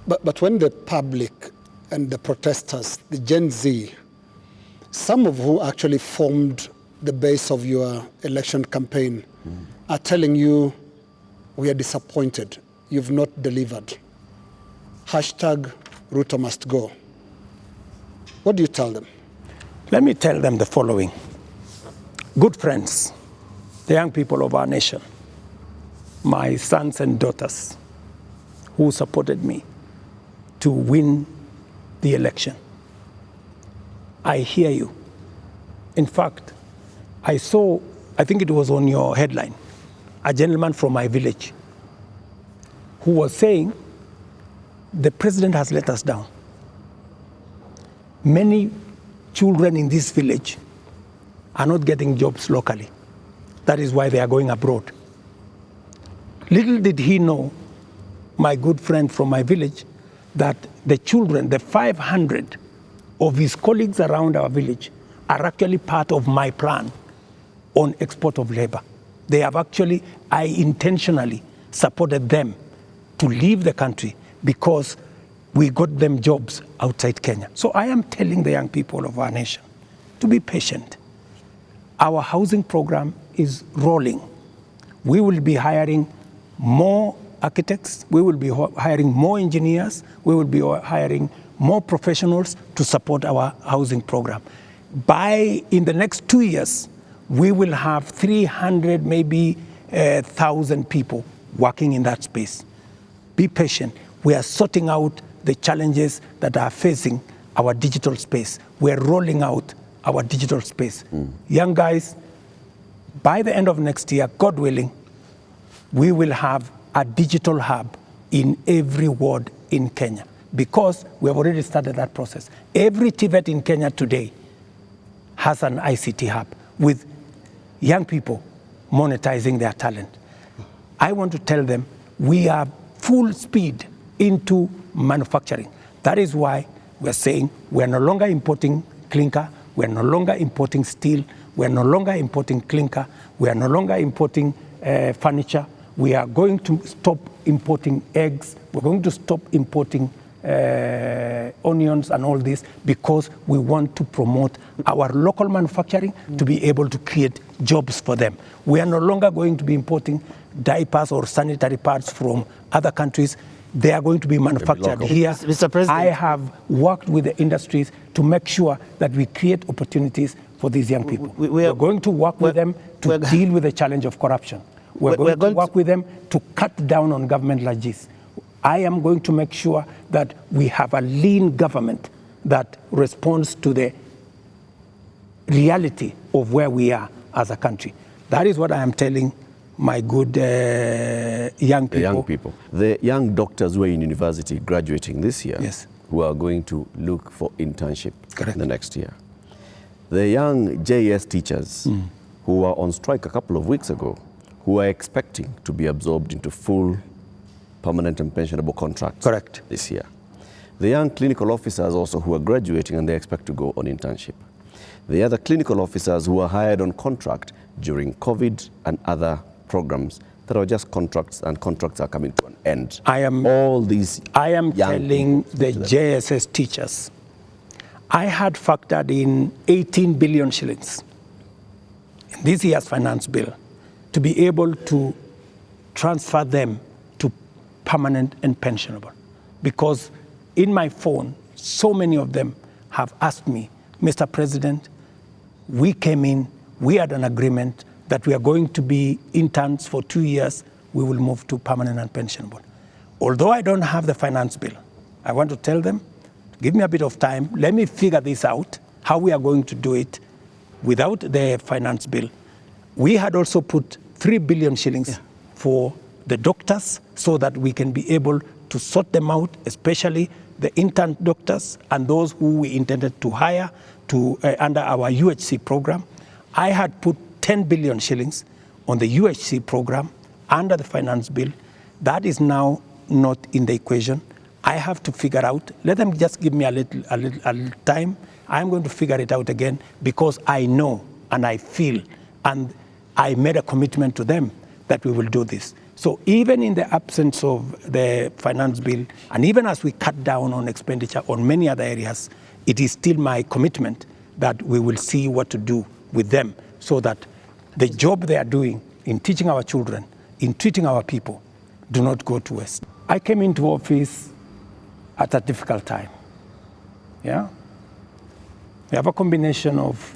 But when the public and the protesters, the Gen Z, some of who actually formed the base of your election campaign, are telling you, we are disappointed, you've not delivered. Hashtag Ruto must go. What do you tell them? Let me tell them the following. Good friends, the young people of our nation, my sons and daughters who supported me to win the election. I hear you. In fact, I think it was on your headline, a gentleman from my village who was saying, the president has let us down. Many children in this village are not getting jobs locally. That is why they are going abroad. Little did he know, my good friend from my village, that the children, the 500 of his colleagues around our village, are actually part of my plan on export of labor. They have actually, I intentionally supported them to leave the country because we got them jobs outside Kenya. So I am telling the young people of our nation to be patient. Our housing program is rolling. We will be hiring more architects, we will be hiring more engineers, we will be hiring more professionals to support our housing program. In the next 2 years, we will have 300, maybe 1,000 people working in that space. Be patient. We are sorting out the challenges that are facing our digital space. We are rolling out our digital space. Young guys, by the end of next year, God willing, we will have a digital hub in every ward in Kenya because we have already started that process. Every TVET in Kenya today has an ICT hub with young people monetizing their talent. I want to tell them we are full speed into manufacturing. That is why we're saying we're no longer importing clinker, we're no longer importing steel, we're no longer importing clinker, we are no longer importing furniture. We are going to stop importing eggs, we're going to stop importing onions and all this because we want to promote our local manufacturing to be able to create jobs for them. We are no longer going to be importing diapers or sanitary pads from other countries. They are going to be manufactured here. Mr. President, I have worked with the industries to make sure that we create opportunities for these young people. We're going to work with them to deal with the challenge of corruption. We're going to work with them to cut down on government largesse. I am going to make sure that we have a lean government that responds to the reality of where we are as a country. That is what I am telling my good young people. The young doctors who are in university graduating this year, yes, who are going to look for internship correct, the next year. The young JS teachers who were on strike a couple of weeks ago, who are expecting to be absorbed into full permanent and pensionable contracts correct, this year. The young clinical officers also who are graduating and they expect to go on internship. The other clinical officers who are hired on contract during COVID and other programs that are just contracts, and contracts are coming to an end. I am telling the JSS teachers, I had factored in 18 billion shillings in this year's finance bill to be able to transfer them to permanent and pensionable. Because in my phone, so many of them have asked me, Mr. President, we came in, we had an agreement that we are going to be interns for 2 years, we will move to permanent and pensionable. Although I don't have the finance bill, I want to tell them, give me a bit of time, let me figure this out, how we are going to do it without the finance bill. We had also put 3 billion shillings for the doctors so that we can be able to sort them out, especially the intern doctors and those who we intended to hire under our UHC program. I had put 10 billion shillings on the UHC program under the finance bill. That is now not in the equation. I have to figure out, let them just give me a little time. I'm going to figure it out again because I know and I feel and I made a commitment to them that we will do this. So even in the absence of the finance bill, and even as we cut down on expenditure on many other areas, it is still my commitment that we will see what to do with them so that the job they are doing in teaching our children, in treating our people, do not go to waste. I came into office at a difficult time. Yeah? We have a combination of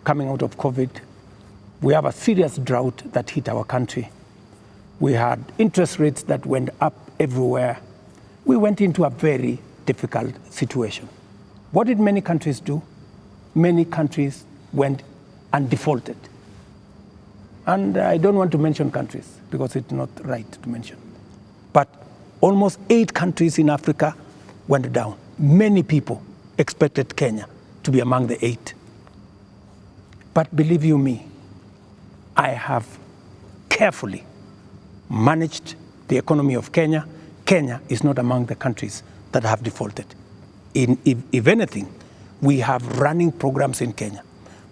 coming out of COVID. We have a serious drought that hit our country. We had interest rates that went up everywhere. We went into a very difficult situation. What did many countries do? Many countries went and defaulted. And I don't want to mention countries because it's not right to mention. But almost 8 countries in Africa went down. Many people expected Kenya to be among the 8. But believe you me, I have carefully managed the economy of Kenya. Kenya is not among the countries that have defaulted. If anything, we have running programs in Kenya.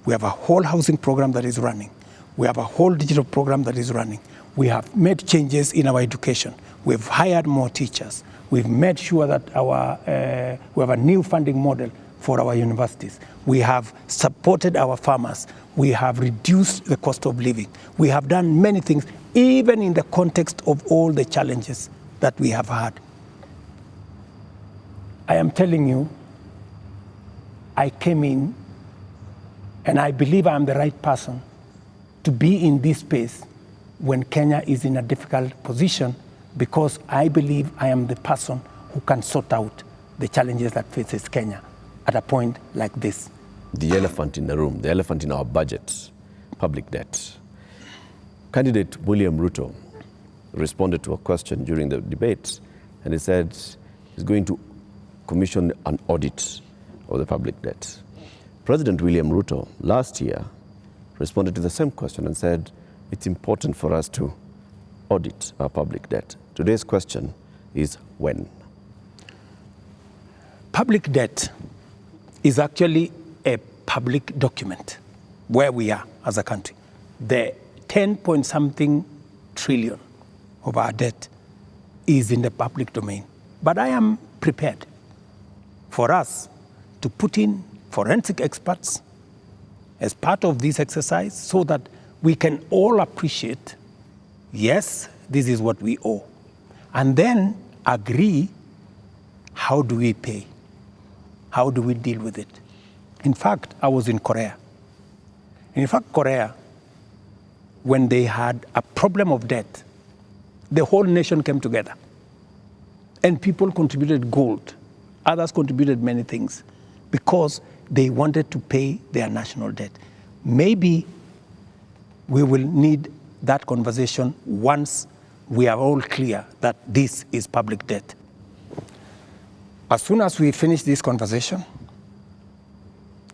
We have a whole housing program that is running. We have a whole digital program that is running. We have made changes in our education. We've hired more teachers. We've made sure that we have a new funding model for our universities. We have supported our farmers. We have reduced the cost of living. We have done many things, even in the context of all the challenges that we have had. I am telling you, I came in and I believe I am the right person to be in this space when Kenya is in a difficult position, because I believe I am the person who can sort out the challenges that faces Kenya at a point like this. The elephant in the room, the elephant in our budget, public debt. Candidate William Ruto responded to a question during the debate, and he said he's going to commission an audit of the public debt. President William Ruto last year responded to the same question and said it's important for us to audit our public debt. Today's question is when? Public debt is actually a public document where we are as a country. The 10-point-something trillion of our debt is in the public domain. But I am prepared for us to put in forensic experts as part of this exercise so that we can all appreciate, yes, this is what we owe. And then agree, how do we pay? How do we deal with it? In fact, I was in Korea. In fact, Korea, when they had a problem of debt, the whole nation came together. And people contributed gold. Others contributed many things because they wanted to pay their national debt. Maybe we will need that conversation once we are all clear that this is public debt. As soon as we finish this conversation,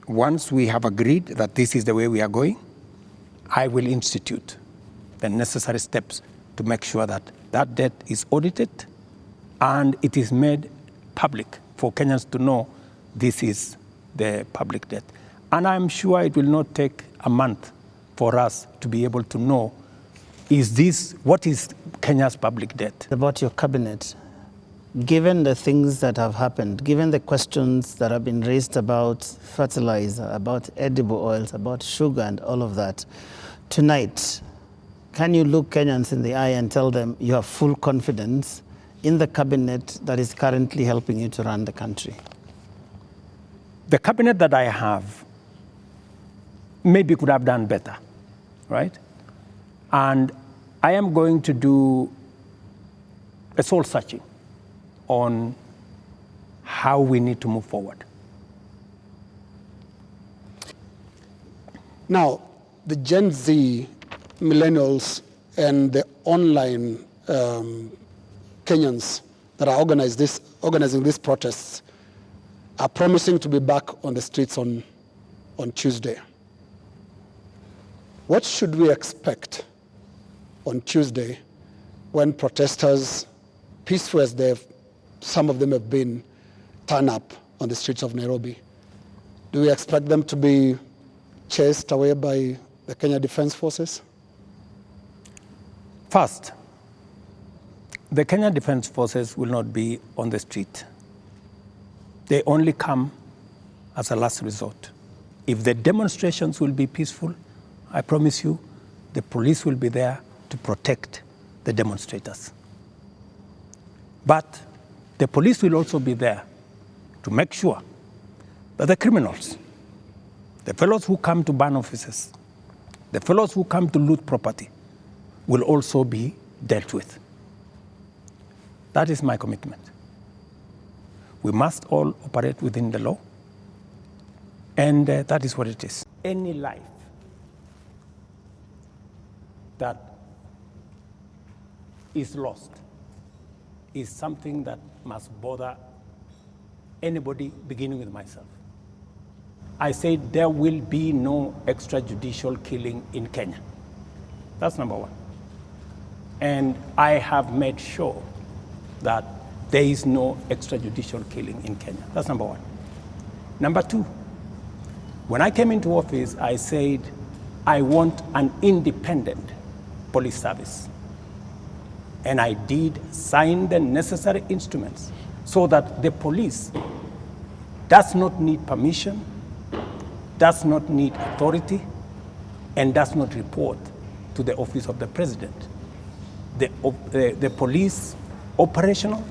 once we have agreed that this is the way we are going, I will institute the necessary steps to make sure that that debt is audited and it is made public for Kenyans to know this is the public debt. And I'm sure it will not take a month for us to be able to know, what is Kenya's public debt? About your cabinet, given the things that have happened, given the questions that have been raised about fertilizer, about edible oils, about sugar and all of that, tonight, can you look Kenyans in the eye and tell them you have full confidence in the cabinet that is currently helping you to run the country? The cabinet that I have maybe could have done better, right? And I am going to do a soul searching on how we need to move forward. Now, the Gen Z, millennials, and the online Kenyans that are organizing these protests are promising to be back on the streets on Tuesday. What should we expect on Tuesday when protesters, peaceful as some of them have been, turn up on the streets of Nairobi? Do we expect them to be chased away by the Kenya Defense Forces? First, The Kenya Defence Forces will not be on the street. They only come as a last resort. If the demonstrations will be peaceful, I promise you, the police will be there to protect the demonstrators. But the police will also be there to make sure that the criminals, the fellows who come to burn offices, the fellows who come to loot property, will also be dealt with. That is my commitment. We must all operate within the law, and that is what it is. Any life that is lost is something that must bother anybody, beginning with myself. I say there will be no extrajudicial killing in Kenya. That's number one. And I have made sure that there is no extrajudicial killing in Kenya. That's number one. Number two, when I came into office, I said, I want an independent police service. And I did sign the necessary instruments so that the police does not need permission, does not need authority, and does not report to the office of the president. The police operational,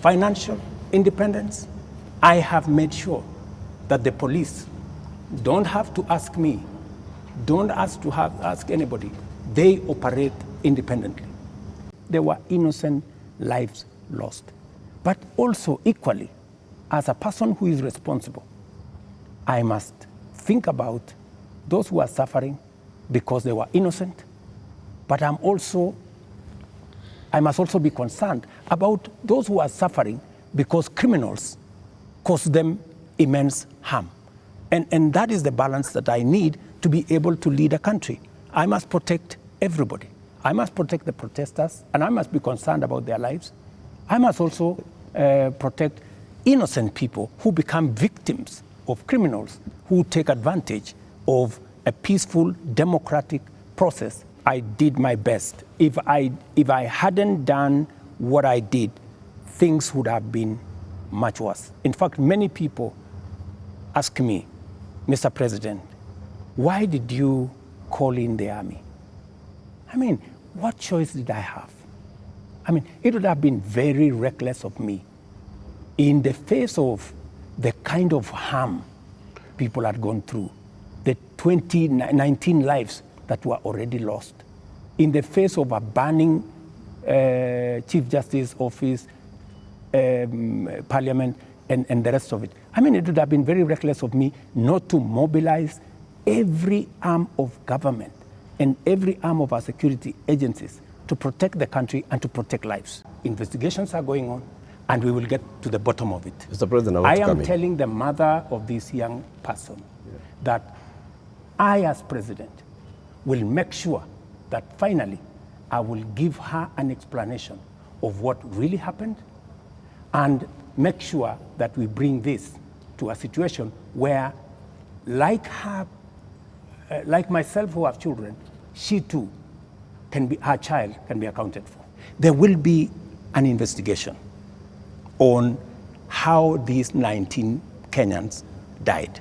financial independence, I have made sure that the police don't have to ask me, don't ask anybody. They operate independently. There were innocent lives lost. But also equally, as a person who is responsible, I must think about those who are suffering because they were innocent, but I must also be concerned about those who are suffering because criminals cause them immense harm. And that is the balance that I need to be able to lead a country. I must protect everybody. I must protect the protesters, and I must be concerned about their lives. I must also protect innocent people who become victims of criminals who take advantage of a peaceful, democratic process. I did my best. If I hadn't done what I did, things would have been much worse. In fact, many people ask me, Mr. President, why did you call in the army? I mean, what choice did I have? I mean, it would have been very reckless of me in the face of the kind of harm people had gone through, the 19 lives that were already lost, in the face of a burning Chief Justice office, Parliament, and the rest of it. I mean, it would have been very reckless of me not to mobilize every arm of government and every arm of our security agencies to protect the country and to protect lives. Investigations are going on, and we will get to the bottom of it. Mr. President, I am telling the mother of this young person that I, as president, will make sure that finally I will give her an explanation of what really happened and make sure that we bring this to a situation where, like her, like myself who have children, she too her child can be accounted for. There will be an investigation on how these 19 Kenyans died.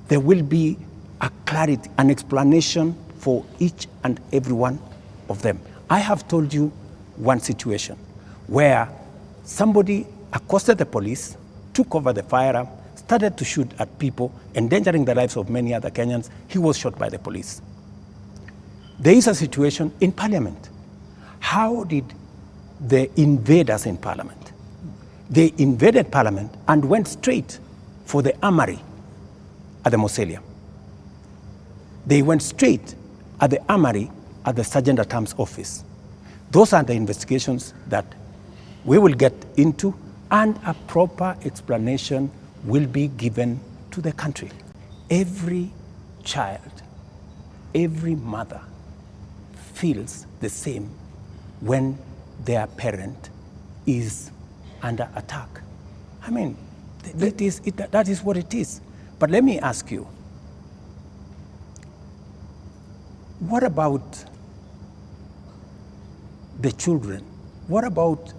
There will be a clarity, an explanation for each and every one of them. I have told you one situation where somebody accosted the police, took over the firearm, started to shoot at people, endangering the lives of many other Kenyans. He was shot by the police. There is a situation in Parliament. How did the invaders in Parliament? They invaded Parliament and went straight for the armory at the Mausoleum. They went straight at the armory at the Sergeant at Arms office. Those are the investigations that we will get into, and a proper explanation will be given to the country. Every child, every mother feels the same when their parent is under attack. I mean, that is what it is. But let me ask you, what about the children What about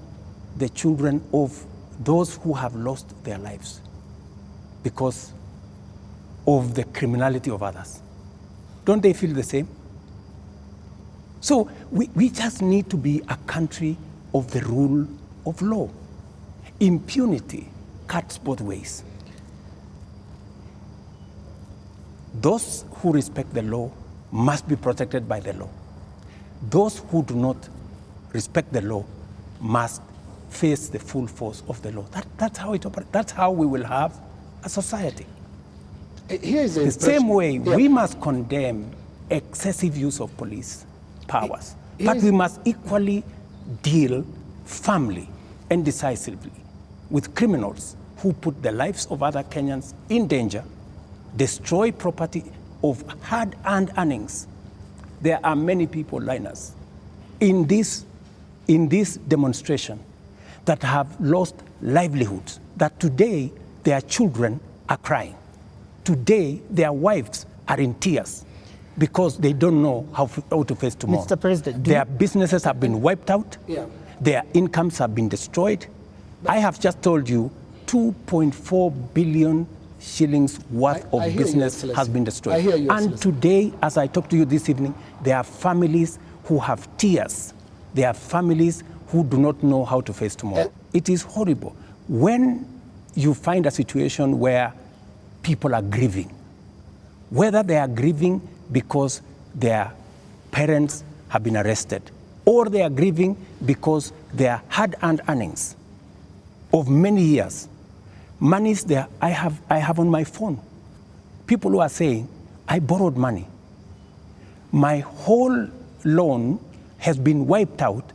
the children of those who have lost their lives because of the criminality of others? Don't they feel the same? So we just need to be a country of the rule of law. Impunity cuts both ways. Those who respect the law must be protected by the law. Those who do not respect the law must face the full force of the law. That's how it operates. That's how we will have a society. Here is The same way, we must condemn excessive use of police powers, but we must equally deal firmly and decisively with criminals who put the lives of other Kenyans in danger, destroy property of hard-earned earnings. There are many people, Linus, in this demonstration that have lost livelihoods, that today their children are crying. Today their wives are in tears because they don't know how to face tomorrow. Mr. President, their businesses have been wiped out. Yeah. Their incomes have been destroyed. I have just told you 2.4 billion shillings worth of business has been destroyed. I hear you, and today, as I talk to you this evening, there are families who have tears. There are families who do not know how to face tomorrow. It is horrible. When you find a situation where people are grieving, whether they are grieving because their parents have been arrested, or they are grieving because their hard-earned earnings of many years, monies there, I have on my phone, people who are saying, I borrowed money. My whole loan has been wiped out.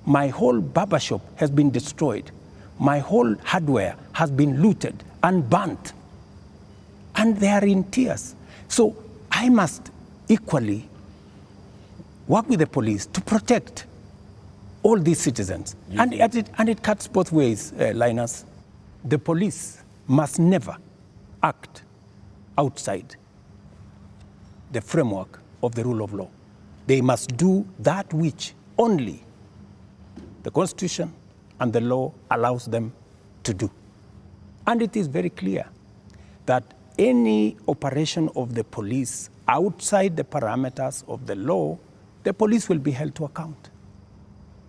My whole barbershop has been destroyed. My whole hardware has been looted and burnt. And they are in tears. So I must equally work with the police to protect all these citizens. And it cuts both ways, Linus. The police must never act outside the framework of the rule of law. They must do that which only the Constitution and the law allows them to do. And it is very clear that any operation of the police outside the parameters of the law, the police will be held to account.